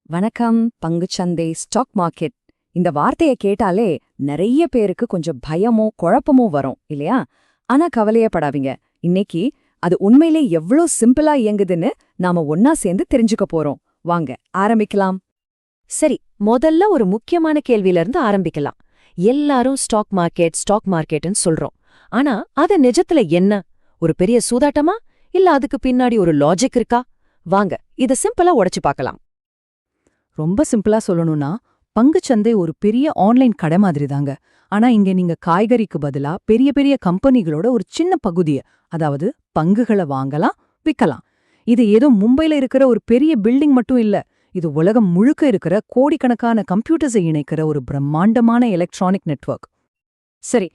வணக்கம். பங்குச்சந்தை, stock market இந்த வார்த்தைய கேட்டாலே நிறைய பேருக்கு கொஞ்சம் பயமோ குழப்பமோ வரும் இல்லையா? ஆனா கவலையப்படாதீங்க. இன்னைக்கு அது உண்மையிலே எவ்ளோ சிம்பிளா இயங்குதுன்னு நாம ஒன்னா சேர்ந்து தெரிஞ்சுக்க போறோம். வாங்க ஆரம்பிக்கலாம். சரி, முதல்ல ஒரு முக்கியமான கேள்வியில இருந்து ஆரம்பிக்கலாம். எல்லாரும் ஸ்டாக் மார்க்கெட்னு சொல்றோம். ஆனா அது நிஜத்துல என்ன? ஒரு பெரிய சூதாட்டமா? இல்ல அதுக்கு பின்னாடி ஒரு லாஜிக் இருக்கா? வாங்க இத சிம்பிளா உடைச்சு பார்க்கலாம். ரொம்ப சிம்பிளா சொல்லணும்னா, பங்குச்சந்தை ஒரு பெரிய ஆன்லைன் கடை மாதிரி தாங்க. ஆனா இங்க நீங்க காய்கறிக்கு பதிலா பெரிய பெரிய கம்பெனிகளோட ஒரு சின்ன பகுதிய, அதாவது பங்குகளை வாங்கலாம், விக்கலாம். இது ஏதோ மும்பைல இருக்கிற ஒரு பெரிய பில்டிங் மட்டும் இல்ல. இது உலகம் முழுக்க இருக்கிற கோடிக்கணக்கான கம்ப்யூட்டர்ஸை இணைக்கிற ஒரு பிரம்மாண்டமான எலக்ட்ரானிக் நெட்வொர்க். சரி,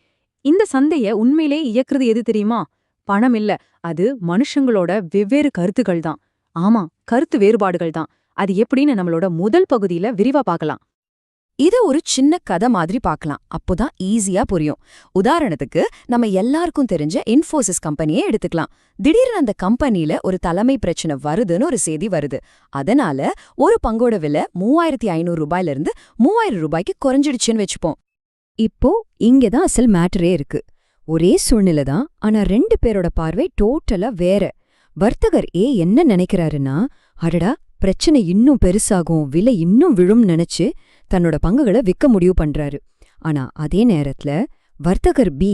இந்த சந்தைய உண்மையிலே இயக்குறது எது தெரியுமா? பணம் இல்ல, அது மனுஷங்களோட வெவ்வேறு கருத்துக்கள் தான். ஆமா, கருத்து வேறுபாடுகள் தான். அது எப்படின்னு நம்மளோட முதல் பகுதியில விரிவா பார்க்கலாம். இத ஒரு சின்ன கதை மாதிரி பார்க்கலாம். அப்போதான் ஈஸியா புரியும். உதாரணத்துக்கு நம்ம எல்லாருக்கும் தெரிஞ்ச இன்ஃபோசிஸ் கம்பெனியே எடுத்துக்கலாம். திடீர்னு அந்த கம்பெனில ஒரு தலைமை பிரச்சனை வருதுன்னு ஒரு செய்தி வருது. அதனால ஒரு பங்கோட விலை 3500 ரூபாயில இருந்து 3000 ரூபாய்க்கு குறைஞ்சிடுச்சுன்னு வச்சுப்போம். இப்போ இங்கதான் அசல் மேட்டரே இருக்கு. ஒரே சூழ்நிலை தான், ஆனா ரெண்டு பேரோட பார்வை டோட்டலா வேற. வர்த்தகர் என்ன நினைக்கிறாருன்னா, அடடா பிரச்சனை இன்னும் பெருசாகும், விலை இன்னும் விழும் நினைச்சு தன்னோட பங்குகளை விற்க முடிவு பண்றாரு. ஆனா அதே நேரத்துல வர்த்தகர் பி,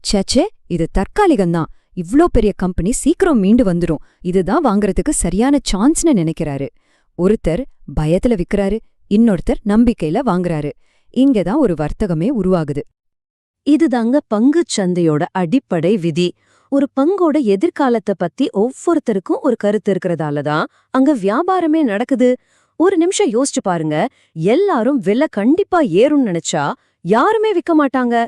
சச்சே இது தற்காலிகம்தான், இவ்ளோ பெரிய கம்பெனி சீக்கிரம் மீண்டு வந்துரும், இதுதான் வாங்கறதுக்கு சரியான சான்ஸ்னு நினைக்கிறாரு. ஒருத்தர் பயத்துல விக்கிறாரு, இன்னொருத்தர் நம்பிக்கையில வாங்குறாரு. இங்கதான் ஒரு வர்த்தகமே உருவாகுது. இதுதாங்க பங்குச் சந்தையோட அடிப்படை விதி. ஒரு பங்கோட எதிர்காலத்தை பத்தி ஒவ்வொருத்தருக்கும் ஒரு கருத்து இருக்கிறதால தான் அங்க வியாபாரமே நடக்குது. ஒரு நிமிஷம் யோசிச்சு பாருங்க. எல்லாரும் விலை கண்டிப்பா ஏறும்னு நினைச்சா யாருமே விற்க மாட்டாங்க.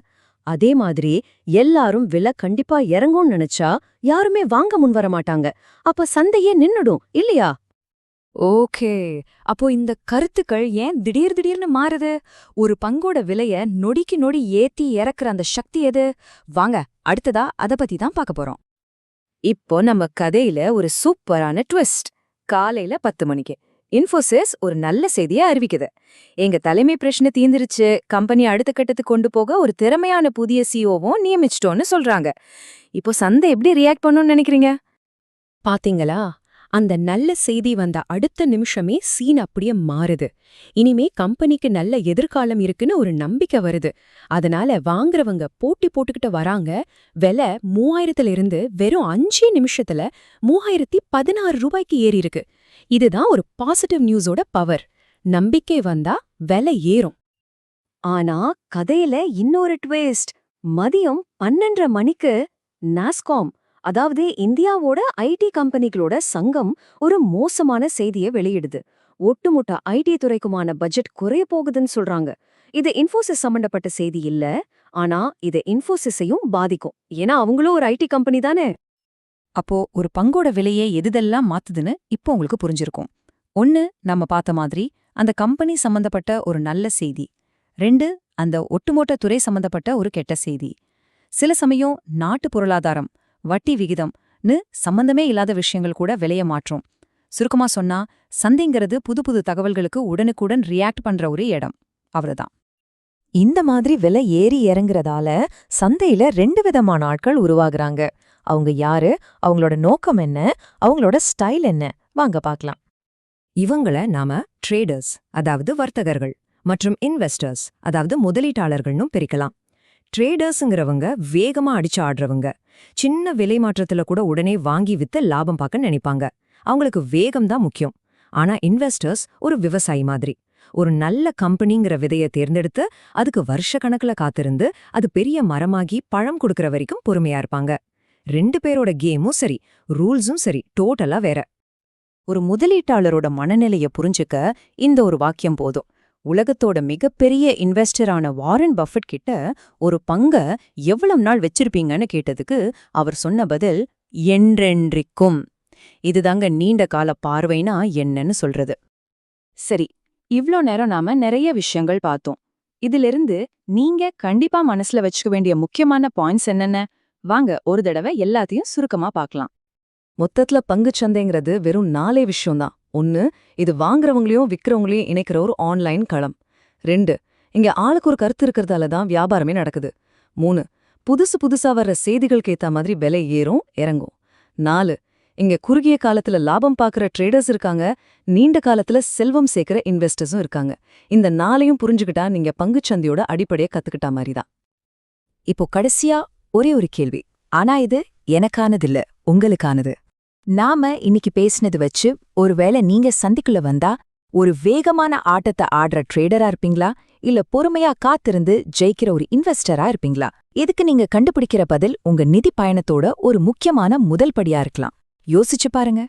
அதே மாதிரி எல்லாரும் விலை கண்டிப்பா இறங்கும்னு நினைச்சா யாருமே வாங்க முன் வர மாட்டாங்க. அப்ப சந்தையே நின்னுடும் இல்லையா? ஓகே, அப்போ இந்த கருத்துக்கள் ஏன் திடீர்னு மாறுது? ஒரு பங்கோட விலைய நொடிக்கு நொடி ஏத்தி இறக்குற அந்த சக்தி எது? வாங்க அடுத்ததா அத பத்தி தான் பார்க்க போறோம். இப்போ நம்ம கதையில ஒரு சூப்பரான ட்விஸ்ட். காலையில 10 மணிக்கு இன்ஃபோசிஸ் ஒரு நல்ல செய்தியை அறிவிக்குது. எங்க தலைமை பிரச்சனை தீந்துருச்சு, கம்பெனி அடுத்த கட்டத்துக்கு கொண்டு போக ஒரு திறமையான புதிய சிஓவும் நியமிச்சிட்டோன்னு சொல்றாங்க. இப்போ சந்தை எப்படி ரியாக்ட் பண்ணும்னு நினைக்கிறீங்க? பாத்தீங்களா, அந்த நல்ல செய்தி வந்த அடுத்த நிமிஷமே சீன் அப்படியே மாறுது. இனிமே கம்பெனிக்கு நல்ல எதிர்காலம் இருக்குன்னு ஒரு நம்பிக்கை வருது. அதனால வாங்குறவங்க போட்டி போட்டுக்கிட்டு வராங்க. விலை 3000 இருந்து வெறும் 5 நிமிஷத்துல 3016 ரூபாய்க்கு ஏறி இருக்கு. இதுதான் ஒரு பாசிட்டிவ் நியூஸோட பவர். நம்பிக்கை வந்தா விலை ஏறும். ஆனா கதையில இன்னொரு ட்விஸ்ட். மதியம் 12:30 மணிக்கு நாஸ்காம், அதாவது இந்தியாவோட ஐடி கம்பெனிகளோட சங்கம், ஒரு மோசமான செய்தியை வெளியிடுது. ஒட்டுமொத்த ஐடி துறைக்குமான பட்ஜெட் குறைய போகுதுன்னு சொல்றாங்க. இது இன்ஃபோசிஸ் சம்பந்தப்பட்ட செய்தி இல்ல, ஆனா இது இன்ஃபோசிஸையும் பாதிக்கும். ஏன்னா அவங்களும் ஒரு ஐடி கம்பெனி தானே. அப்போ ஒரு பங்கோட விலையை எதெல்லாம் மாத்துதுன்னு இப்போ உங்களுக்கு புரிஞ்சிருக்கும். 1, நம்ம பார்த்த மாதிரி அந்த கம்பெனி சம்பந்தப்பட்ட ஒரு நல்ல செய்தி. 2, அந்த ஒட்டுமொத்த துறை சம்பந்தப்பட்ட ஒரு கெட்ட செய்தி. சில சமயம் நாட்டு பொருளாதாரம், வட்டி விகிதம்னு சம்பந்தமே இல்லாத விஷயங்கள் கூட விலைய மாற்றும். சுருக்கமா சொன்னா, சந்தைங்கிறது புது புது தகவல்களுக்கு உடனுக்குடன் ரியாக்ட் பண்ற ஒரு இடம். அவ்வளவுதான். இந்த மாதிரி விலை ஏறி இறங்குறதால சந்தையில 2 விதமான ஆட்கள் உருவாகுறாங்க. அவங்க யாரு, அவங்களோட நோக்கம் என்ன, அவங்களோட ஸ்டைல் என்ன, வாங்க பார்க்கலாம். இவங்கள நாம ட்ரேடர்ஸ், அதாவது வர்த்தகர்கள், மற்றும் இன்வெஸ்டர்ஸ், அதாவது முதலீட்டாளர்கள்னும் பிரிக்கலாம். ட்ரேடர்ஸுங்கிறவங்க வேகமா அடிச்சு ஆடுறவங்க. சின்ன விலை மாற்றத்துல கூட உடனே வாங்கி வித்து லாபம் பார்க்க நினைப்பாங்க. அவங்களுக்கு வேகம் தான் முக்கியம். ஆனா இன்வெஸ்டர்ஸ் ஒரு விவசாயி மாதிரி. ஒரு நல்ல கம்பெனிங்கிற விதையை தேர்ந்தெடுத்து அதுக்கு வருஷ கணக்குல காத்திருந்து அது பெரிய மரமாகி பழம் கொடுக்கற வரைக்கும் பொறுமையா இருப்பாங்க. 2 பேரோட கேமும் சரி, ரூல்ஸும் சரி, டோட்டலா வேற. ஒரு முதலீட்டாளரோட மனநிலைய புரிஞ்சுக்க இந்த ஒரு வாக்கியம் போதும். உலகத்தோட மிகப்பெரிய இன்வெஸ்டரான வாரன் பஃபெட் கிட்ட ஒரு பங்க எவ்வளவு நாள் வச்சிருப்பீங்கன்னு கேட்டதுக்கு அவர் சொன்ன பதில் என்றென்றைக்கும். இதுதாங்க நீண்ட கால பார்வைனா என்னன்னு சொல்றது. சரி, இவ்ளோ நேரம் நாம நிறைய விஷயங்கள் பார்த்தோம். இதிலிருந்து நீங்க கண்டிப்பா மனசுல வச்சுக்க வேண்டிய முக்கியமான பாயிண்ட்ஸ் என்னென்ன? வாங்க ஒரு தடவை எல்லாத்தையும் சுருக்கமா பார்க்கலாம். மொத்தத்துல பங்குச்சந்தைங்கிறது வெறும் 4 விஷயம்தான். 1 இது வாங்குறவங்களையும் விக்கிறவங்களையும் இணைக்கிற ஒரு ஆன்லைன் களம். 2 இங்க ஆளுக்கு ஒரு கருத்து இருக்கிறதால தான் வியாபாரமே நடக்குது. 3 புதுசா வர்ற செய்திகளுக்கு ஏத்த மாதிரி விலை ஏறும் இறங்கும். 4 இங்க குறுகிய காலத்துல லாபம் பார்க்குற ட்ரேடர்ஸ் இருக்காங்க, நீண்ட காலத்துல செல்வம் சேர்க்கிற இன்வெஸ்டர்ஸும் இருக்காங்க. இந்த 4ஐயும் புரிஞ்சுக்கிட்டா நீங்க பங்குச்சந்தையோட அடிப்படையை கத்துக்கிட்டா மாதிரிதான். இப்போ கடைசியா ஒரே ஒரு கேள்வி. ஆனா இது எனக்கானதில்ல, உங்களுக்கானது. நாம இன்னைக்கு பேசினது வச்சு ஒருவேளை நீங்க சந்திக்குள்ள வந்தா ஒரு வேகமான ஆட்டத்தை ஆடுற ட்ரேடரா இருப்பீங்களா, இல்ல பொறுமையா காத்திருந்து ஜெயிக்கிற ஒரு இன்வெஸ்டரா இருப்பீங்களா? இதுக்கு நீங்க கண்டுபிடிக்கிற பதில் உங்க நிதி பயணத்தோட ஒரு முக்கியமான முதல் படியா இருக்கலாம். யோசிச்சு பாருங்க.